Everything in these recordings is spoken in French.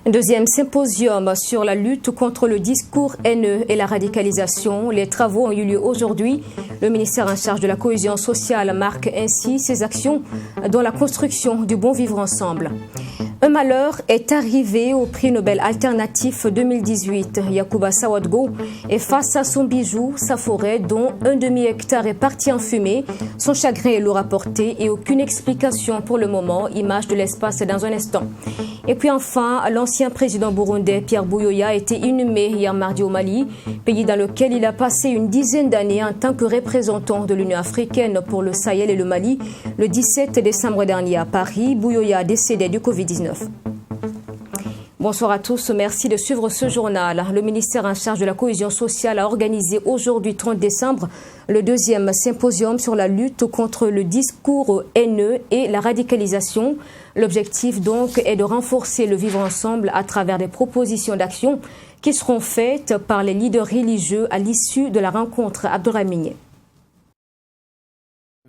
Deuxième symposium sur la lutte contre le discours haineux et la radicalisation. Les travaux ont eu lieu aujourd'hui. Le ministère en charge de la cohésion sociale marque ainsi ses actions dans la construction du bon vivre ensemble. Un malheur est arrivé au prix Nobel alternatif 2018. Yacouba Sawadgo est face à son bijou, sa forêt dont un demi-hectare est parti en fumée. Son chagrin est lourd à porter et aucune explication pour le moment. Image de l'espace dans un instant. Et puis enfin, l'ancien président burundais Pierre Buyoya a été inhumé hier mardi au Mali, pays dans lequel il a passé une dizaine d'années en tant que représentant de l'Union africaine pour le Sahel et le Mali. Le 17 décembre dernier à Paris, Buyoya a décédé du Covid-19. Bonsoir à tous, merci de suivre ce journal. Le ministère en charge de la cohésion sociale a organisé aujourd'hui 30 décembre le deuxième symposium sur la lutte contre le discours haineux et la radicalisation. L'objectif donc est de renforcer le vivre ensemble à travers des propositions d'action qui seront faites par les leaders religieux à l'issue de la rencontre. Abdourahmane.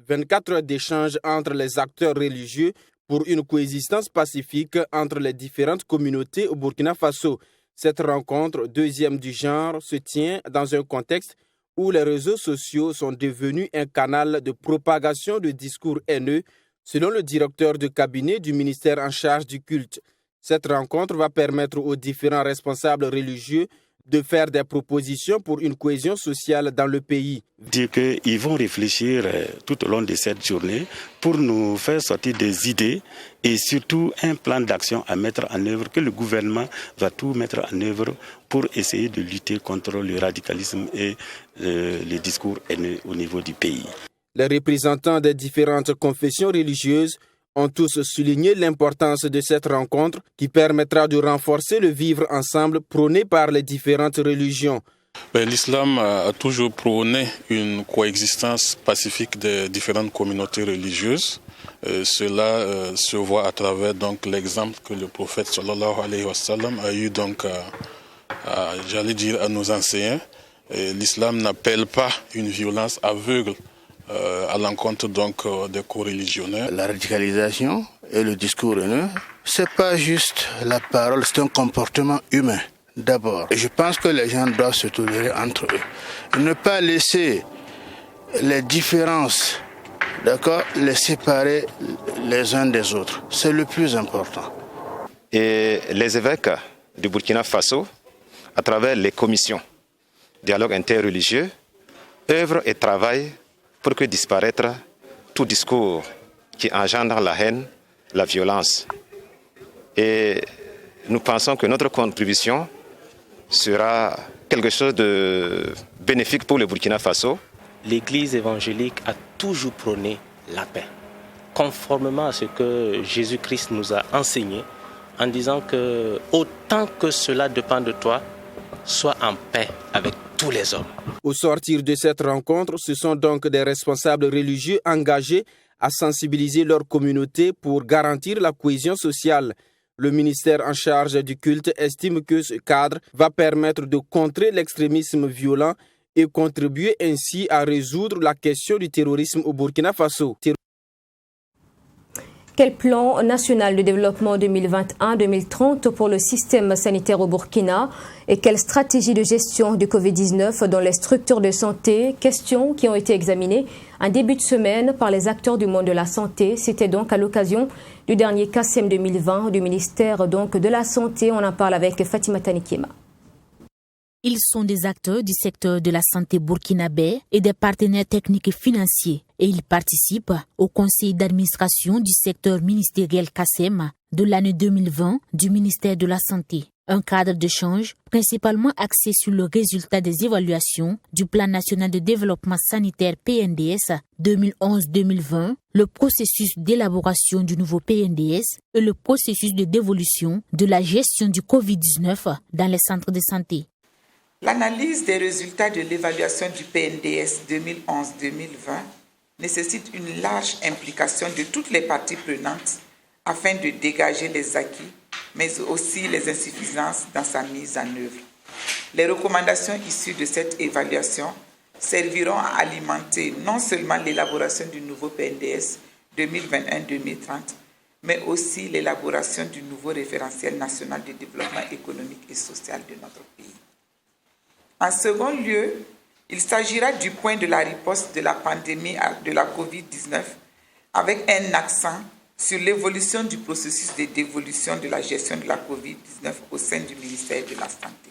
24 heures d'échanges entre les acteurs religieux pour une coexistence pacifique entre les différentes communautés au Burkina Faso. Cette rencontre, deuxième du genre, se tient dans un contexte où les réseaux sociaux sont devenus un canal de propagation de discours haineux, selon le directeur de cabinet du ministère en charge du culte. Cette rencontre va permettre aux différents responsables religieux de faire des propositions pour une cohésion sociale dans le pays. Dire qu'ils vont réfléchir tout au long de cette journée pour nous faire sortir des idées et surtout un plan d'action à mettre en œuvre, que le gouvernement va tout mettre en œuvre pour essayer de lutter contre le radicalisme et les discours haineux au niveau du pays. Les représentants des différentes confessions religieuses ont tous souligné l'importance de cette rencontre qui permettra de renforcer le vivre ensemble prôné par les différentes religions. L'islam a toujours prôné une coexistence pacifique des différentes communautés religieuses. Cela se voit à travers donc l'exemple que le prophète sallallahu alayhi wa sallam a eu donc à nous enseigner. L'islam n'appelle pas une violence aveugle à l'encontre donc des co-religionnaires. La radicalisation et le discours haineux, c'est pas juste la parole, c'est un comportement humain d'abord. Et je pense que les gens doivent se tolérer entre eux. Ne pas laisser les différences, d'accord, les séparer les uns des autres. C'est le plus important. Et les évêques du Burkina Faso, à travers les commissions dialogue interreligieux, œuvrent et travaillent pour que disparaître tout discours qui engendre la haine, la violence. Et nous pensons que notre contribution sera quelque chose de bénéfique pour le Burkina Faso. L'Église évangélique a toujours prôné la paix, conformément à ce que Jésus-Christ nous a enseigné, en disant que autant que cela dépend de toi, sois en paix avec tous les hommes. Au sortir de cette rencontre, ce sont donc des responsables religieux engagés à sensibiliser leur communauté pour garantir la cohésion sociale. Le ministère en charge du culte estime que ce cadre va permettre de contrer l'extrémisme violent et contribuer ainsi à résoudre la question du terrorisme au Burkina Faso. Quel plan national de développement 2021-2030 pour le système sanitaire au Burkina et quelle stratégie de gestion du Covid-19 dans les structures de santé? Questions qui ont été examinées en début de semaine par les acteurs du monde de la santé. C'était donc à l'occasion du dernier CACEM 2020 du ministère donc de la Santé. On en parle avec Fatima Tanikima. Ils sont des acteurs du secteur de la santé burkinabé et des partenaires techniques et financiers. Et ils participent au conseil d'administration du secteur ministériel CACEM de l'année 2020 du ministère de la Santé. Un cadre d'échange principalement axé sur le résultat des évaluations du Plan national de développement sanitaire PNDS 2011-2020, le processus d'élaboration du nouveau PNDS et le processus de dévolution de la gestion du Covid-19 dans les centres de santé. L'analyse des résultats de l'évaluation du PNDS 2011-2020 nécessite une large implication de toutes les parties prenantes afin de dégager les acquis, mais aussi les insuffisances dans sa mise en œuvre. Les recommandations issues de cette évaluation serviront à alimenter non seulement l'élaboration du nouveau PNDS 2021-2030, mais aussi l'élaboration du nouveau référentiel national de développement économique et social de notre pays. En second lieu, il s'agira du point de la riposte de la pandémie de la COVID-19 avec un accent sur l'évolution du processus de dévolution de la gestion de la COVID-19 au sein du ministère de la Santé.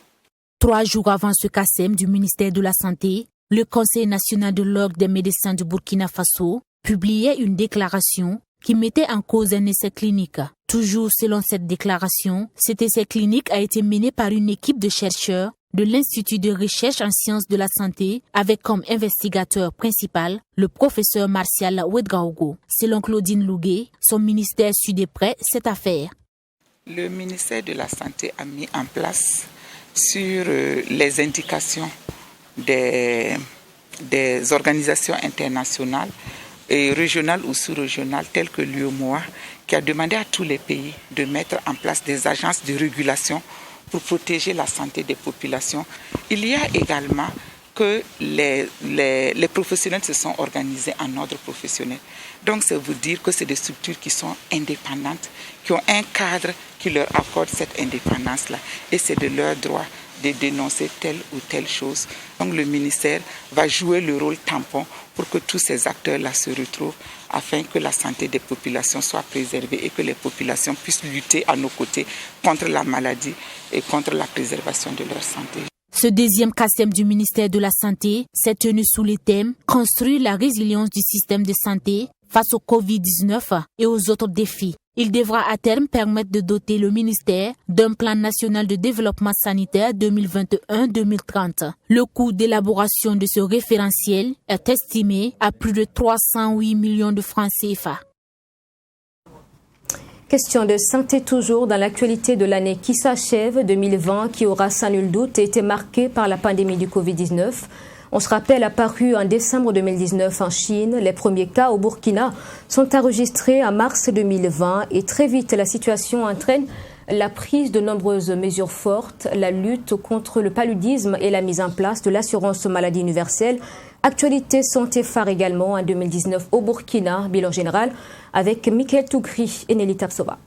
3 jours avant ce CACEM du ministère de la Santé, le Conseil national de l'Ordre des médecins du Burkina Faso publiait une déclaration qui mettait en cause un essai clinique. Toujours selon cette déclaration, cet essai clinique a été mené par une équipe de chercheurs de l'Institut de recherche en sciences de la santé avec comme investigateur principal le professeur Martial Ouedraogo. Selon Claudine Lougué, son ministère suit de près cette affaire. Le ministère de la Santé a mis en place sur les indications des organisations internationales et régionales ou sous-régionales telles que l'UEMOA, qui a demandé à tous les pays de mettre en place des agences de régulation pour protéger la santé des populations. Il y a également que les professionnels se sont organisés en ordre professionnel. Donc, ça veut dire que c'est des structures qui sont indépendantes, qui ont un cadre qui leur accorde cette indépendance-là. Et c'est de leur droit de dénoncer telle ou telle chose. Donc, le ministère va jouer le rôle tampon pour que tous ces acteurs-là se retrouvent afin que la santé des populations soit préservée et que les populations puissent lutter à nos côtés contre la maladie et contre la préservation de leur santé. Ce deuxième CACEM du ministère de la Santé s'est tenu sous le thème « Construire la résilience du système de santé face au Covid-19 et aux autres défis ». Il devra à terme permettre de doter le ministère d'un plan national de développement sanitaire 2021-2030. Le coût d'élaboration de ce référentiel est estimé à plus de 308 millions de francs CFA. Question de santé toujours dans l'actualité de l'année qui s'achève, 2020, qui aura sans nul doute été marquée par la pandémie du Covid-19. On se rappelle, apparu en décembre 2019 en Chine, les premiers cas au Burkina sont enregistrés en mars 2020 et très vite la situation entraîne la prise de nombreuses mesures fortes, la lutte contre le paludisme et la mise en place de l'assurance maladie universelle. Actualité santé phare également en 2019 au Burkina, bilan général avec Mickaël Tougri et Nelly Tapsova.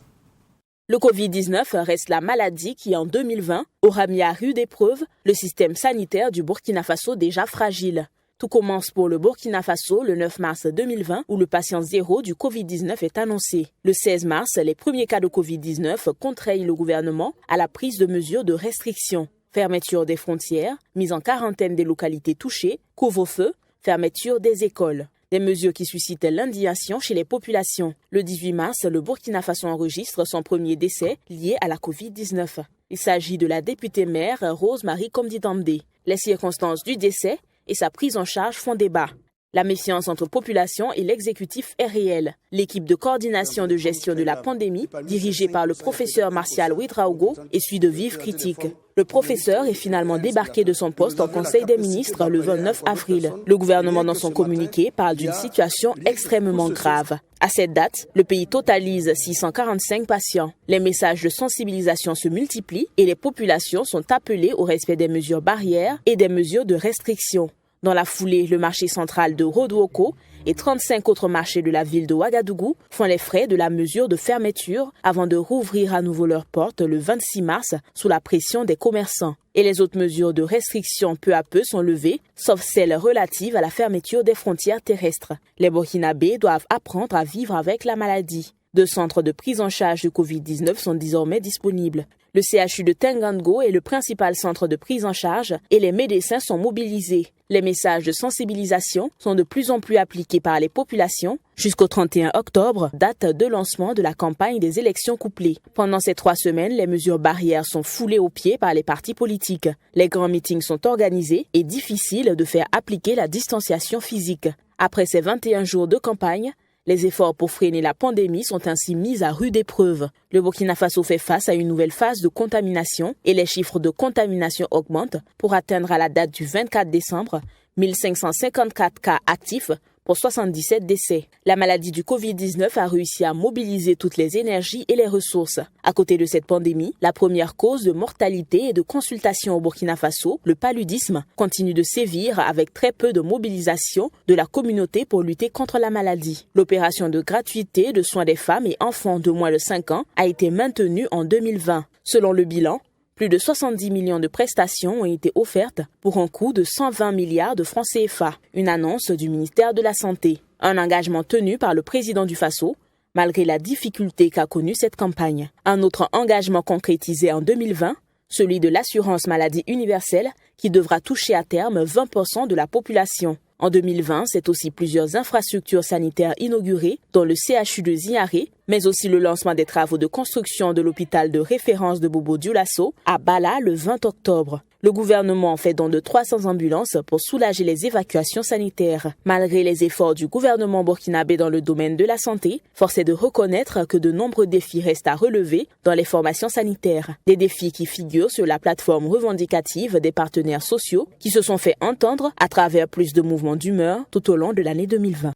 Le Covid-19 reste la maladie qui, en 2020, aura mis à rude épreuve le système sanitaire du Burkina Faso déjà fragile. Tout commence pour le Burkina Faso le 9 mars 2020 où le patient zéro du Covid-19 est annoncé. Le 16 mars, les premiers cas de Covid-19 contraignent le gouvernement à la prise de mesures de restriction. Fermeture des frontières, mise en quarantaine des localités touchées, couvre-feu, fermeture des écoles. Des mesures qui suscitent l'indignation chez les populations. Le 18 mars, le Burkina Faso enregistre son premier décès lié à la Covid-19. Il s'agit de la députée maire Rose-Marie Komditambé. Les circonstances du décès et sa prise en charge font débat. La méfiance entre population et l'exécutif est réelle. L'équipe de coordination de gestion de la pandémie, dirigée par le professeur Martial Ouedraogo, essuie de vives critiques. Le professeur est finalement débarqué de son poste au Conseil des ministres le 29 avril. Le gouvernement, dans son communiqué, parle d'une situation extrêmement grave. À cette date, le pays totalise 645 patients. Les messages de sensibilisation se multiplient et les populations sont appelées au respect des mesures barrières et des mesures de restriction. Dans la foulée, le marché central de Rodouoko et 35 autres marchés de la ville de Ouagadougou font les frais de la mesure de fermeture avant de rouvrir à nouveau leurs portes le 26 mars sous la pression des commerçants. Et les autres mesures de restriction peu à peu sont levées, sauf celles relatives à la fermeture des frontières terrestres. Les Burkinabés doivent apprendre à vivre avec la maladie. 2 centres de prise en charge du Covid-19 sont désormais disponibles. Le CHU de Tengango est le principal centre de prise en charge et les médecins sont mobilisés. Les messages de sensibilisation sont de plus en plus appliqués par les populations. Jusqu'au 31 octobre, date de lancement de la campagne des élections couplées. Pendant ces 3 semaines, les mesures barrières sont foulées aux pieds par les partis politiques. Les grands meetings sont organisés et difficile de faire appliquer la distanciation physique. Après ces 21 jours de campagne, Les efforts pour freiner la pandémie sont ainsi mis à rude épreuve. Le Burkina Faso fait face à une nouvelle phase de contamination et les chiffres de contamination augmentent pour atteindre à la date du 24 décembre 1554 cas actifs pour 77 décès. La maladie du Covid-19 a réussi à mobiliser toutes les énergies et les ressources. À côté de cette pandémie, la première cause de mortalité et de consultation au Burkina Faso, le paludisme, continue de sévir avec très peu de mobilisation de la communauté pour lutter contre la maladie. L'opération de gratuité de soins des femmes et enfants de moins de 5 ans a été maintenue en 2020. Selon le bilan, plus de 70 millions de prestations ont été offertes pour un coût de 120 milliards de francs CFA, une annonce du ministère de la Santé. Un engagement tenu par le président du Faso, malgré la difficulté qu'a connue cette campagne. Un autre engagement concrétisé en 2020, celui de l'assurance maladie universelle, qui devra toucher à terme 20% de la population. En 2020, c'est aussi plusieurs infrastructures sanitaires inaugurées, dont le CHU de Ziaré, mais aussi le lancement des travaux de construction de l'hôpital de référence de Bobo-Dioulasso à Bala le 20 octobre. Le gouvernement fait don de 300 ambulances pour soulager les évacuations sanitaires. Malgré les efforts du gouvernement burkinabé dans le domaine de la santé, force est de reconnaître que de nombreux défis restent à relever dans les formations sanitaires. Des défis qui figurent sur la plateforme revendicative des partenaires sociaux qui se sont fait entendre à travers plus de mouvements d'humeur tout au long de l'année 2020.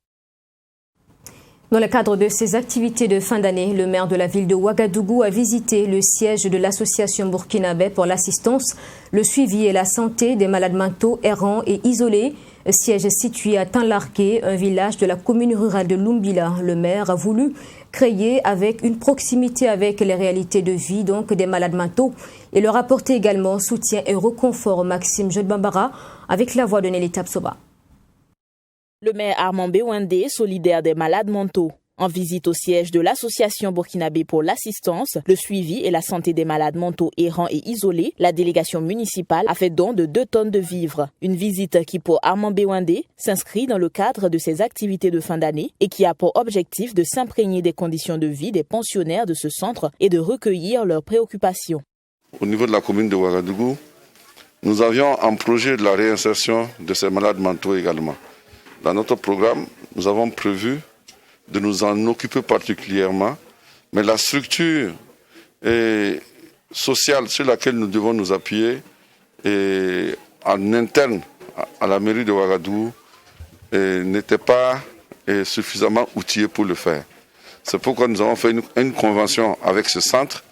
Dans le cadre de ces activités de fin d'année, le maire de la ville de Ouagadougou a visité le siège de l'association burkinabé pour l'assistance, le suivi et la santé des malades mentaux errants et isolés. Siège situé à Tanlarké, un village de la commune rurale de Lumbila. Le maire a voulu créer avec une proximité avec les réalités de vie donc des malades mentaux et leur apporter également soutien et réconfort. Maxime Jodbambara avec la voix de Nelly Tapsoba. Le maire Armand Bewende, solidaire des malades mentaux. En visite au siège de l'association burkinabé pour l'assistance, le suivi et la santé des malades mentaux errants et isolés, la délégation municipale a fait don de 2 tonnes de vivres. Une visite qui, pour Armand Bewende, s'inscrit dans le cadre de ses activités de fin d'année et qui a pour objectif de s'imprégner des conditions de vie des pensionnaires de ce centre et de recueillir leurs préoccupations. Au niveau de la commune de Ouagadougou, nous avions un projet de la réinsertion de ces malades mentaux également. Dans notre programme, nous avons prévu de nous en occuper particulièrement, mais la structure sociale sur laquelle nous devons nous appuyer en interne à la mairie de Ouagadougou n'était pas suffisamment outillée pour le faire. C'est pourquoi nous avons fait une convention avec ce centre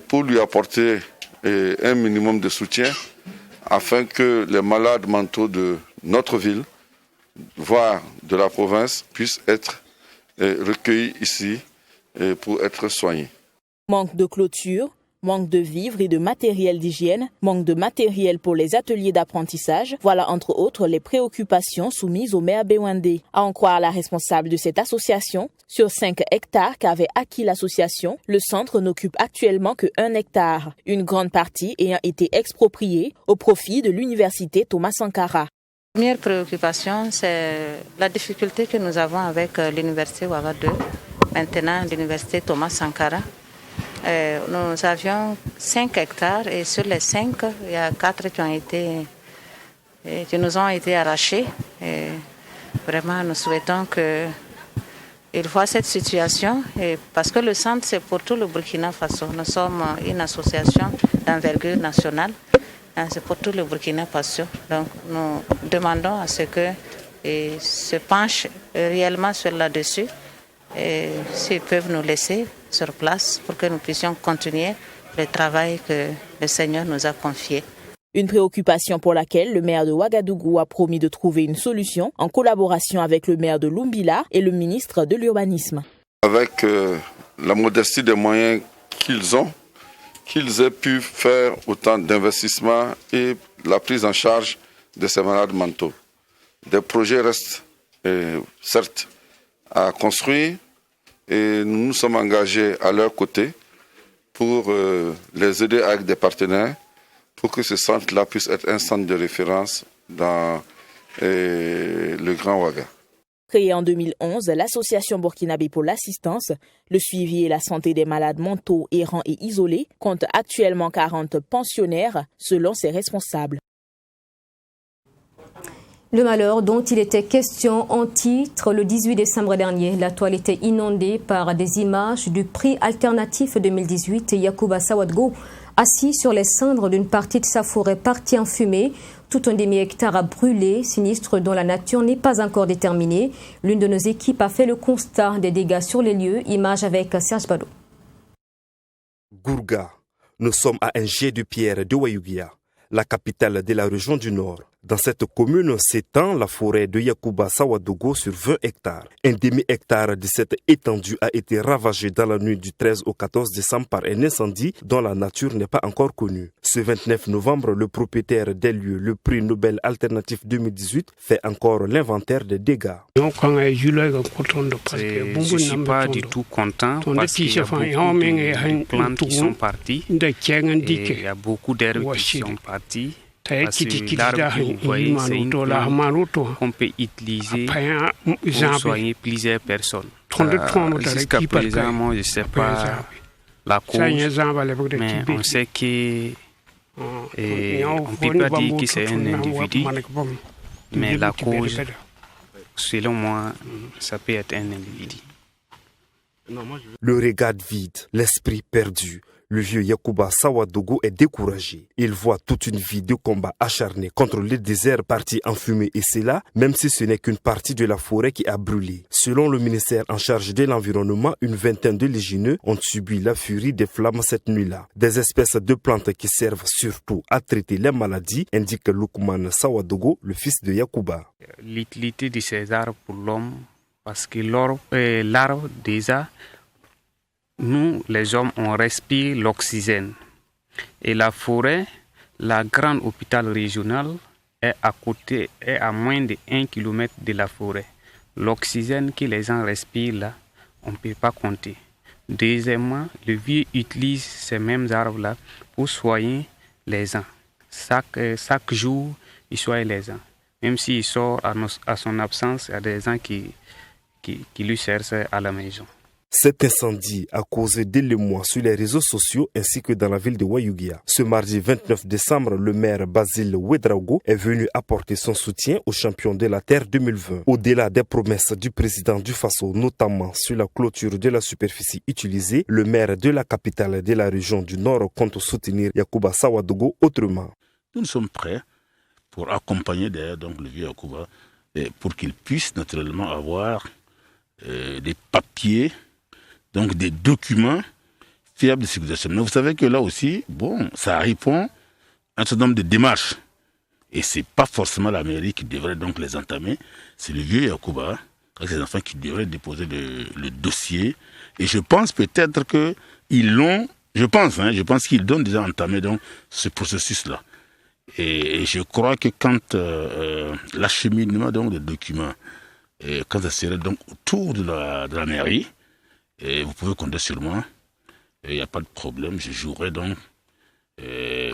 pour lui apporter un minimum de soutien afin que les malades mentaux de notre ville, voire de la province, puissent être recueillis ici pour être soignés. Manque de clôture, manque de vivres et de matériel d'hygiène, manque de matériel pour les ateliers d'apprentissage, voilà entre autres les préoccupations soumises au maire Bewende. À en croire la responsable de cette association, sur 5 hectares qu'avait acquis l'association, le centre n'occupe actuellement que 1 hectare, une grande partie ayant été expropriée au profit de l'université Thomas Sankara. La première préoccupation, c'est la difficulté que nous avons avec l'université Ouagadougou, maintenant l'université Thomas Sankara. Nous avions 5 hectares et sur les 5, il y a 4 qui nous ont été arrachés. Et vraiment, nous souhaitons qu'il voit cette situation parce que le centre, c'est pour tout le Burkina Faso. Nous sommes une association d'envergure nationale. C'est pour tout le Burkina Faso. Donc, nous demandons à ce que se penchent réellement sur là-dessus. S'ils peuvent nous laisser sur place pour que nous puissions continuer le travail que le Seigneur nous a confié. Une préoccupation pour laquelle le maire de Ouagadougou a promis de trouver une solution en collaboration avec le maire de Lumbila et le ministre de l'Urbanisme. Avec la modestie des moyens qu'ils ont, qu'ils aient pu faire autant d'investissements et la prise en charge de ces malades mentaux. Des projets restent certes à construire et nous nous sommes engagés à leur côté pour les aider avec des partenaires pour que ce centre-là puisse être un centre de référence dans le Grand Ouaga. Créée en 2011, l'association burkinabé pour l'assistance, le suivi et la santé des malades mentaux errants et isolés compte actuellement 40 pensionnaires selon ses responsables. Le malheur dont il était question en titre le 18 décembre dernier. La toile était inondée par des images du prix alternatif 2018 Yacouba Sawadgo, assis sur les cendres d'une partie de sa forêt partie en fumée. Tout un demi-hectare a brûlé, sinistre dont la nature n'est pas encore déterminée. L'une de nos équipes a fait le constat des dégâts sur les lieux. Image avec Serge Bado. Gourga, nous sommes à un jet de pierre de Wayugia, la capitale de la région du Nord. Dans cette commune s'étend la forêt de Yacouba Sawadogo sur 20 hectares. Un demi-hectare de cette étendue a été ravagé dans la nuit du 13 au 14 décembre par un incendie dont la nature n'est pas encore connue. Ce 29 novembre, le propriétaire des lieux, le prix Nobel alternatif 2018, fait encore l'inventaire des dégâts. Je ne suis pas du tout content parce qu'il y a beaucoup de plantes qui sont parties et il y a beaucoup d'herbes qui sont parties. Parce que l'arbre que vous voyez, c'est une plante qu'on peut utiliser pour soigner plusieurs personnes. Jusqu'à présent, moi, je ne sais pas la cause, mais on sait que on ne peut pas dire que c'est un individu, mais la cause, selon moi, ça peut être un individu. Le regard vide, l'esprit perdu. Le vieux Yacouba Sawadogo est découragé. Il voit toute une vie de combat acharné contre le désert parti en fumée et c'est là, même si ce n'est qu'une partie de la forêt qui a brûlé. Selon le ministère en charge de l'environnement, une vingtaine de légumineux ont subi la furie des flammes cette nuit-là. Des espèces de plantes qui servent surtout à traiter les maladies, indique Lukman Sawadogo, le fils de Yacouba. L'utilité de ces arbres pour l'homme, parce que l'arbre déjà, nous, les hommes, on respire l'oxygène. Et la forêt, la grande hôpital régional, est à moins de 1 km de la forêt. L'oxygène que les gens respirent là, on ne peut pas compter. Deuxièmement, le vieux utilise ces mêmes arbres-là pour soigner les gens. Chaque jour, il soigne les gens. Même s'il sort à son absence, il y a des gens qui lui cherchent à la maison. Cet incendie a causé des émois sur les réseaux sociaux ainsi que dans la ville de Wayugia. Ce mardi 29 décembre, le maire Basile Ouedraogo est venu apporter son soutien aux champions de la Terre 2020. Au-delà des promesses du président du Faso, notamment sur la clôture de la superficie utilisée, le maire de la capitale de la région du Nord compte soutenir Yacouba Sawadogo autrement. Nous sommes prêts pour accompagner d'ailleurs donc le vieux Yacouba pour qu'il puisse naturellement avoir des papiers, donc des documents fiables de circulation. Mais vous savez que là aussi, ça répond à un certain nombre de démarches. Et ce n'est pas forcément la mairie qui devrait donc les entamer. C'est le vieux Yacouba, avec ses enfants, qui devraient déposer le dossier. Et je pense peut-être qu'ils l'ont, je pense qu'ils ont déjà entamé donc ce processus-là. Et je crois que quand l'acheminement donc des documents, quand ça serait donc autour de la mairie, et vous pouvez compter sur moi, il n'y a pas de problème, je jouerai donc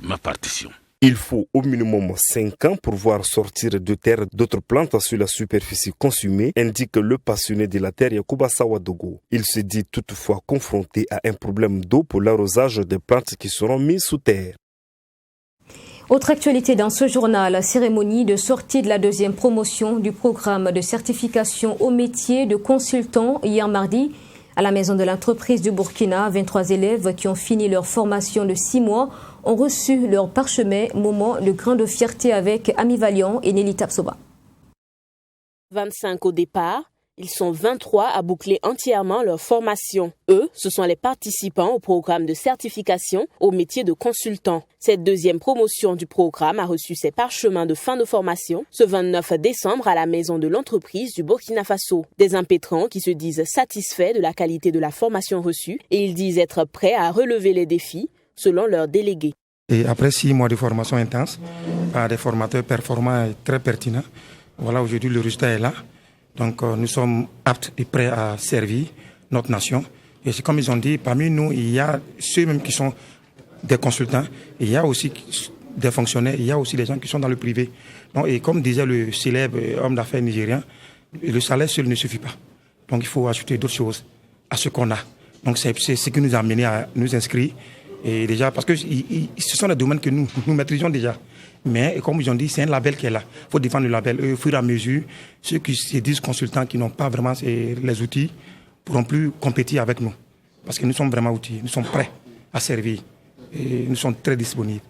ma partition. Il faut au minimum 5 ans pour voir sortir de terre d'autres plantes sur la superficie consumée, indique le passionné de la terre Yacouba Sawadogo. Il se dit toutefois confronté à un problème d'eau pour l'arrosage des plantes qui seront mises sous terre. Autre actualité dans ce journal, la cérémonie de sortie de la deuxième promotion du programme de certification au métier de consultant hier mardi. À la maison de l'entreprise du Burkina, 23 élèves qui ont fini leur formation de 6 mois ont reçu leur parchemin, moment de grande fierté avec Ami Valiant et Nelly Tapsoba. 25 au départ, ils sont 23 à boucler entièrement leur formation. Eux, ce sont les participants au programme de certification au métier de consultant. Cette deuxième promotion du programme a reçu ses parchemins de fin de formation ce 29 décembre à la maison de l'entreprise du Burkina Faso. Des impétrants qui se disent satisfaits de la qualité de la formation reçue et ils disent être prêts à relever les défis selon leurs délégués. Et après 6 mois de formation intense par des formateurs performants et très pertinents, voilà, aujourd'hui le résultat est là. Donc nous sommes aptes et prêts à servir notre nation. Et c'est comme ils ont dit, parmi nous, il y a ceux-mêmes qui sont des consultants, il y a aussi des fonctionnaires, il y a aussi des gens qui sont dans le privé. Donc, et comme disait le célèbre homme d'affaires nigérien, le salaire seul ne suffit pas. Donc il faut ajouter d'autres choses à ce qu'on a. Donc c'est ce qui nous a amené à nous inscrire. Et déjà, parce que ce sont des domaines que nous maîtrisons déjà. Mais comme ils ont dit, c'est un label qui est là. Il faut défendre le label. Et au fur et à mesure, ceux qui se disent consultants, qui n'ont pas vraiment les outils, pourront plus compétir avec nous. Parce que nous sommes vraiment outillés, nous sommes prêts à servir et nous sommes très disponibles.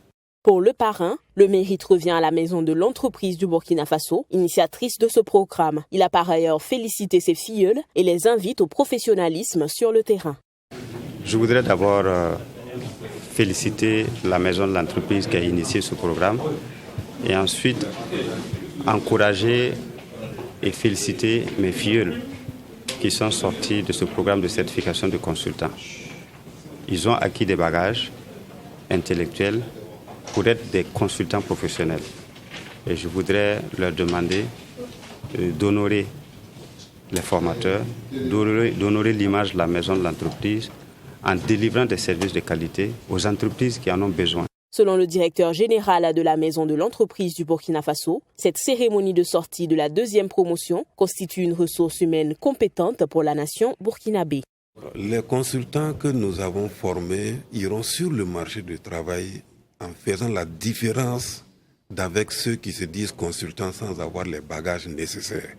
Pour le parrain, le mérite revient à la maison de l'entreprise du Burkina Faso, initiatrice de ce programme. Il a par ailleurs félicité ses filleuls et les invite au professionnalisme sur le terrain. Je voudrais d'abord féliciter la maison de l'entreprise qui a initié ce programme et ensuite encourager et féliciter mes filleuls qui sont sortis de ce programme de certification de consultants. Ils ont acquis des bagages intellectuels pour être des consultants professionnels. Et je voudrais leur demander d'honorer les formateurs, d'honorer l'image de la maison de l'entreprise en délivrant des services de qualité aux entreprises qui en ont besoin. Selon le directeur général de la maison de l'entreprise du Burkina Faso, cette cérémonie de sortie de la 2e promotion constitue une ressource humaine compétente pour la nation burkinabé. Les consultants que nous avons formés iront sur le marché du travail en faisant la différence d'avec ceux qui se disent consultants sans avoir les bagages nécessaires.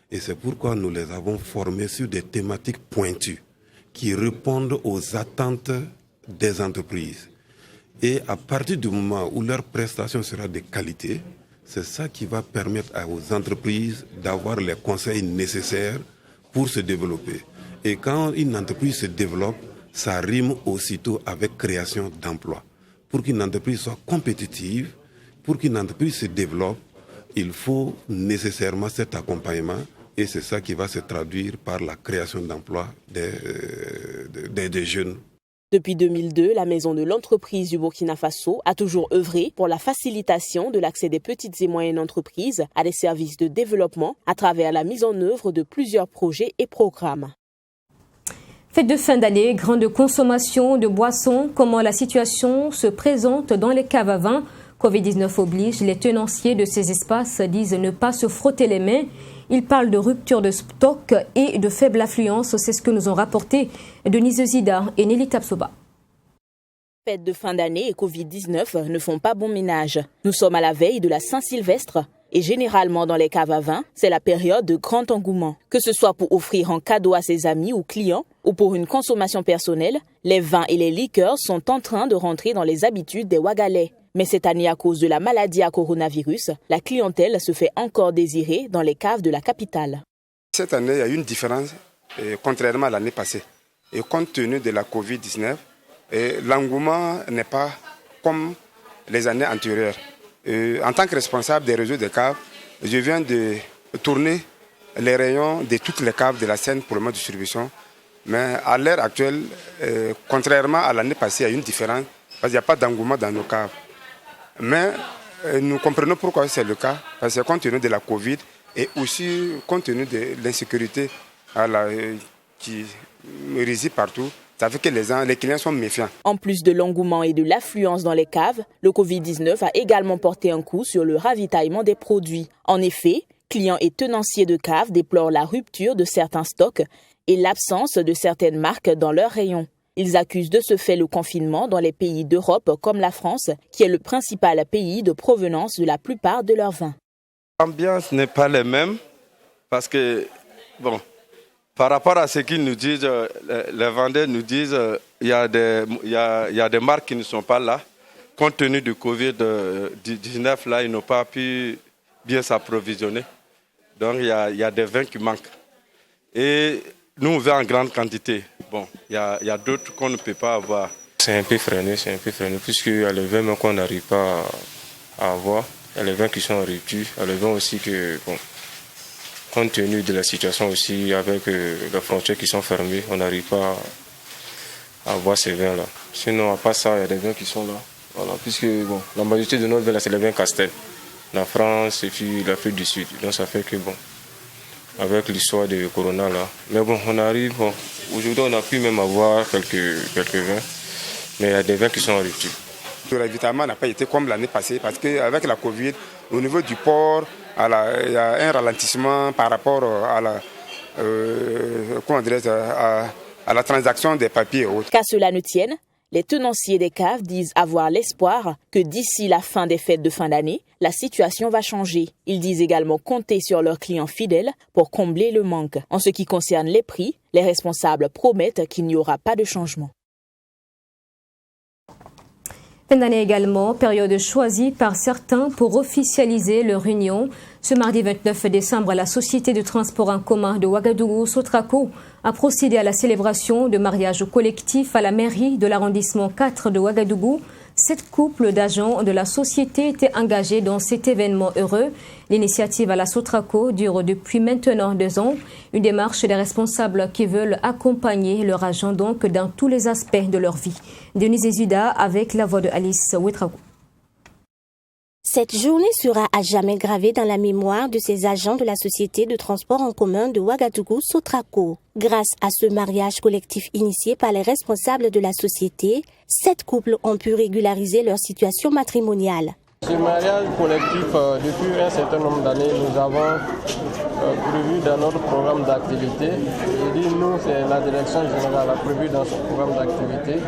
Et c'est pourquoi nous les avons formés sur des thématiques pointues qui répondent aux attentes des entreprises. Et à partir du moment où leur prestation sera de qualité, c'est ça qui va permettre aux entreprises d'avoir les conseils nécessaires pour se développer. Et quand une entreprise se développe, ça rime aussitôt avec création d'emplois. Pour qu'une entreprise soit compétitive, pour qu'une entreprise se développe, il faut nécessairement cet accompagnement et c'est ça qui va se traduire par la création d'emplois des jeunes. Depuis 2002, la maison de l'entreprise du Burkina Faso a toujours œuvré pour la facilitation de l'accès des petites et moyennes entreprises à des services de développement à travers la mise en œuvre de plusieurs projets et programmes. Fête de fin d'année, grande consommation de boissons, comment la situation se présente dans les caves à vin. Covid-19 oblige, les tenanciers de ces espaces disent ne pas se frotter les mains. Ils parlent de rupture de stock et de faible affluence. C'est ce que nous ont rapporté Denise Zida et Nelly Tapsoba. Fête de fin d'année et Covid-19 ne font pas bon ménage. Nous sommes à la veille de la Saint-Sylvestre. Et généralement dans les caves à vin, c'est la période de grand engouement. Que ce soit pour offrir un cadeau à ses amis ou clients ou pour une consommation personnelle, les vins et les liqueurs sont en train de rentrer dans les habitudes des Ouagalais. Mais cette année, à cause de la maladie à coronavirus, la clientèle se fait encore désirer dans les caves de la capitale. Cette année, il y a une différence, contrairement à l'année passée. Et compte tenu de la Covid-19, l'engouement n'est pas comme les années antérieures. En tant que responsable des réseaux de caves, je viens de tourner les rayons de toutes les caves de la Seine pour le mois de distribution. Mais à l'heure actuelle, contrairement à l'année passée, il y a une différence parce qu'il n'y a pas d'engouement dans nos caves. Mais nous comprenons pourquoi c'est le cas, parce que compte tenu de la Covid et aussi compte tenu de l'insécurité qui réside partout, ça fait que les clients sont méfiants. En plus de l'engouement et de l'affluence dans les caves, le Covid-19 a également porté un coup sur le ravitaillement des produits. En effet, clients et tenanciers de caves déplorent la rupture de certains stocks et l'absence de certaines marques dans leurs rayons. Ils accusent de ce fait le confinement dans les pays d'Europe comme la France, qui est le principal pays de provenance de la plupart de leurs vins. L'ambiance n'est pas la même parce que, par rapport à ce qu'ils nous disent, les vendeurs nous disent qu'il y a des marques qui ne sont pas là. Compte tenu du Covid-19, là, ils n'ont pas pu bien s'approvisionner. Donc, il y a des vins qui manquent. Et nous, on vend en grande quantité. Il y a d'autres qu'on ne peut pas avoir. C'est un peu freiné, puisqu'il y a les vins qu'on n'arrive pas à avoir. Il y a les vins qui sont en rupture. Il y a les vins aussi que, compte tenu de la situation aussi, avec les frontières qui sont fermées, on n'arrive pas à avoir ces vins-là. Sinon, à part ça, il y a des vins qui sont là. Voilà, puisque la majorité de nos vins, c'est les vins Castel. La France et puis l'Afrique du Sud. Donc ça fait que avec l'histoire de Corona là. Mais on arrive, aujourd'hui on a pu même avoir quelques vins, mais il y a des vins qui sont en rupture. Le ravitaillement n'a pas été comme l'année passée parce qu'avec la Covid, au niveau du port, il y a un ralentissement par rapport à la transaction des papiers et autres. Qu'à cela ne tienne, Les tenanciers des caves disent avoir l'espoir que d'ici la fin des fêtes de fin d'année, la situation va changer. Ils disent également compter sur leurs clients fidèles pour combler le manque. En ce qui concerne les prix, les responsables promettent qu'il n'y aura pas de changement. Fin d'année également, période choisie par certains pour officialiser leur union. Ce mardi 29 décembre, la Société de transport en commun de Ouagadougou, Sotraco, a procédé à la célébration de mariage collectif à la mairie de l'arrondissement 4 de Ouagadougou. 7 couples d'agents de la société étaient engagés dans cet événement heureux. L'initiative à la Sotraco dure depuis maintenant 2 ans. Une démarche des responsables qui veulent accompagner leurs agents donc dans tous les aspects de leur vie. Denise Ezuda avec la voix de Alice Ouetrago. Cette journée sera à jamais gravée dans la mémoire de ces agents de la Société de transport en commun de Ouagadougou, Sotraco. Grâce à ce mariage collectif initié par les responsables de la société, 7 couples ont pu régulariser leur situation matrimoniale. Ce mariage collectif, depuis un certain nombre d'années, nous avons prévu dans notre programme d'activité. Je dis nous, c'est la direction générale a prévu dans son programme d'activité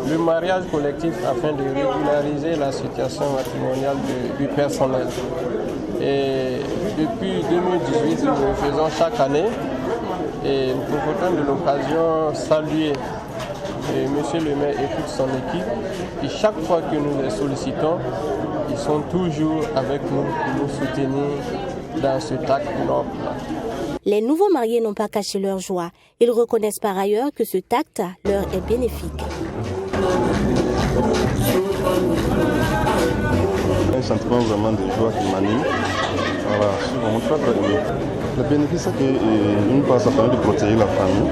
le mariage collectif afin de régulariser la situation matrimoniale du personnel. Et depuis 2018, nous le faisons chaque année et nous profitons de l'occasion saluer Monsieur le maire et toute son équipe. Et chaque fois que nous les sollicitons, ils sont toujours avec nous pour nous soutenir dans ce acte noble. Les nouveaux mariés n'ont pas caché leur joie. Ils reconnaissent par ailleurs que ce acte leur est bénéfique. Un sentiment vraiment de joie qui m'anime. Voilà, je suis vraiment très heureux. Le bénéfice, c'est qu'une part, ça permet de protéger la famille.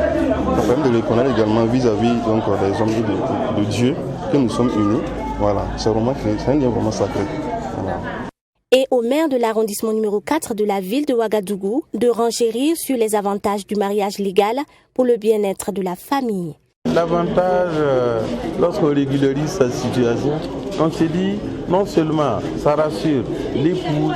Ça permet de reconnaître également vis-à-vis donc, des hommes de Dieu que nous sommes unis. Voilà, c'est un lien vraiment sacré. Voilà. Et au maire de l'arrondissement numéro 4 de la ville de Ouagadougou de renchérir sur les avantages du mariage légal pour le bien-être de la famille. L'avantage, lorsqu'on régularise sa situation, on se dit non seulement ça rassure l'époux,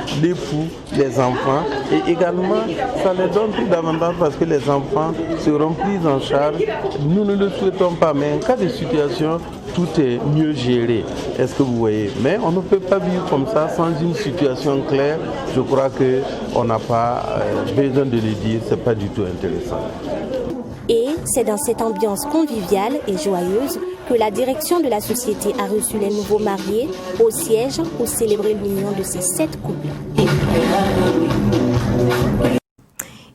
les enfants, et également ça les donne plus d'avantages parce que les enfants seront pris en charge. Nous ne le souhaitons pas, mais en cas de situation, tout est mieux géré. Est-ce que vous voyez? Mais on ne peut pas vivre comme ça sans une situation claire. Je crois qu'on n'a pas besoin de le dire, ce n'est pas du tout intéressant. Et c'est dans cette ambiance conviviale et joyeuse que la direction de la société a reçu les nouveaux mariés au siège pour célébrer l'union de ces 7 couples.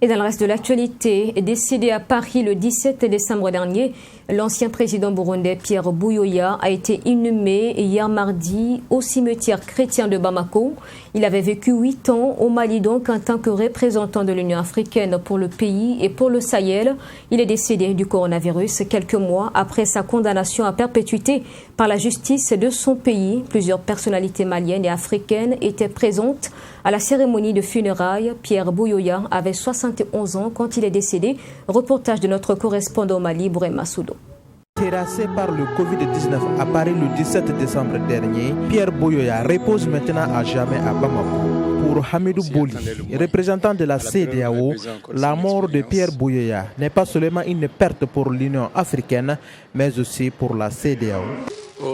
Et dans le reste de l'actualité, décédé à Paris le 17 décembre dernier, l'ancien président burundais Pierre Buyoya a été inhumé hier mardi au cimetière chrétien de Bamako. Il avait vécu 8 ans au Mali donc en tant que représentant de l'Union africaine pour le pays et pour le Sahel. Il est décédé du coronavirus quelques mois après sa condamnation à perpétuité par la justice de son pays. Plusieurs personnalités maliennes et africaines étaient présentes à la cérémonie de funérailles. Pierre Buyoya avait 71 ans quand il est décédé. Reportage de notre correspondant au Mali, Bourema Soudo. Terrassé par le Covid-19 à Paris le 17 décembre dernier, Pierre Buyoya repose maintenant à jamais à Bamako. Pour Hamidou Boli, représentant de la CEDEAO, la mort de Pierre Buyoya n'est pas seulement une perte pour l'Union africaine, mais aussi pour la CEDEAO.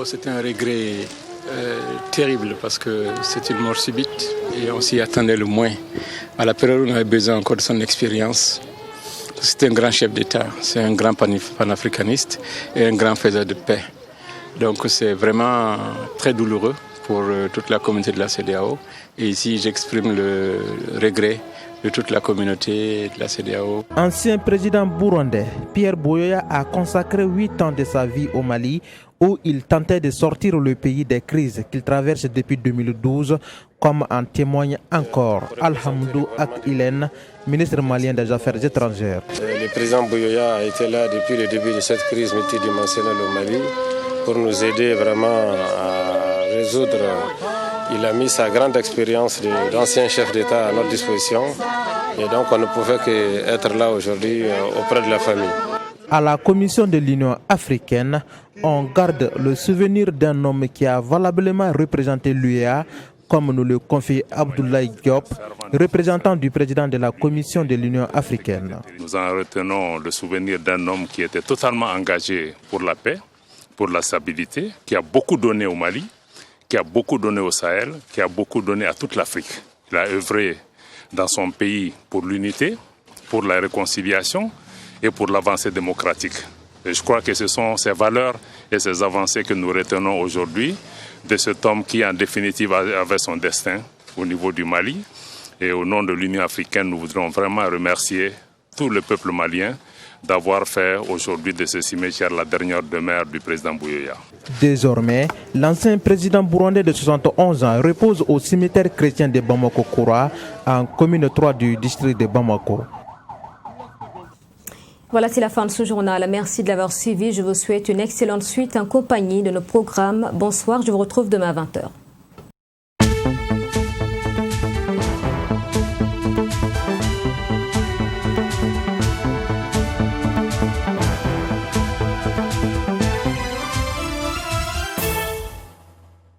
C'est un regret terrible parce que c'est une mort subite et on s'y attendait le moins. À la période où on avait besoin encore de son expérience. C'est un grand chef d'État, c'est un grand panafricaniste et un grand faiseur de paix. Donc c'est vraiment très douloureux pour toute la communauté de la CEDEAO. Et ici, j'exprime le regret de toute la communauté de la CEDEAO. Ancien président burundais, Pierre Buyoya a consacré 8 ans de sa vie au Mali, où il tentait de sortir le pays des crises qu'il traverse depuis 2012, comme en témoigne encore Alhamdou Ak-Ilen, ministre malien des Affaires étrangères. Le président Buyoya a été là depuis le début de cette crise multidimensionnelle au Mali pour nous aider vraiment à résoudre. Il a mis sa grande expérience d'ancien chef d'État à notre disposition et donc on ne pouvait qu'être là aujourd'hui auprès de la famille. À la Commission de l'Union africaine, on garde le souvenir d'un homme qui a valablement représenté l'UEA, comme nous le confie Abdoulaye Diop, représentant du président de la Commission de l'Union africaine. Nous en retenons le souvenir d'un homme qui était totalement engagé pour la paix, pour la stabilité, qui a beaucoup donné au Mali, qui a beaucoup donné au Sahel, qui a beaucoup donné à toute l'Afrique. Il a œuvré dans son pays pour l'unité, pour la réconciliation et pour l'avancée démocratique. Et je crois que ce sont ces valeurs et ces avancées que nous retenons aujourd'hui de cet homme qui, en définitive, avait son destin au niveau du Mali. Et au nom de l'Union africaine, nous voudrions vraiment remercier tout le peuple malien d'avoir fait aujourd'hui de ce cimetière la dernière demeure du président Buyoya. Désormais, l'ancien président burundais de 71 ans repose au cimetière chrétien de Bamako-Koura, en commune 3 du district de Bamako. Voilà, c'est la fin de ce journal. Merci de l'avoir suivi. Je vous souhaite une excellente suite en compagnie de nos programmes. Bonsoir, je vous retrouve demain à 20h.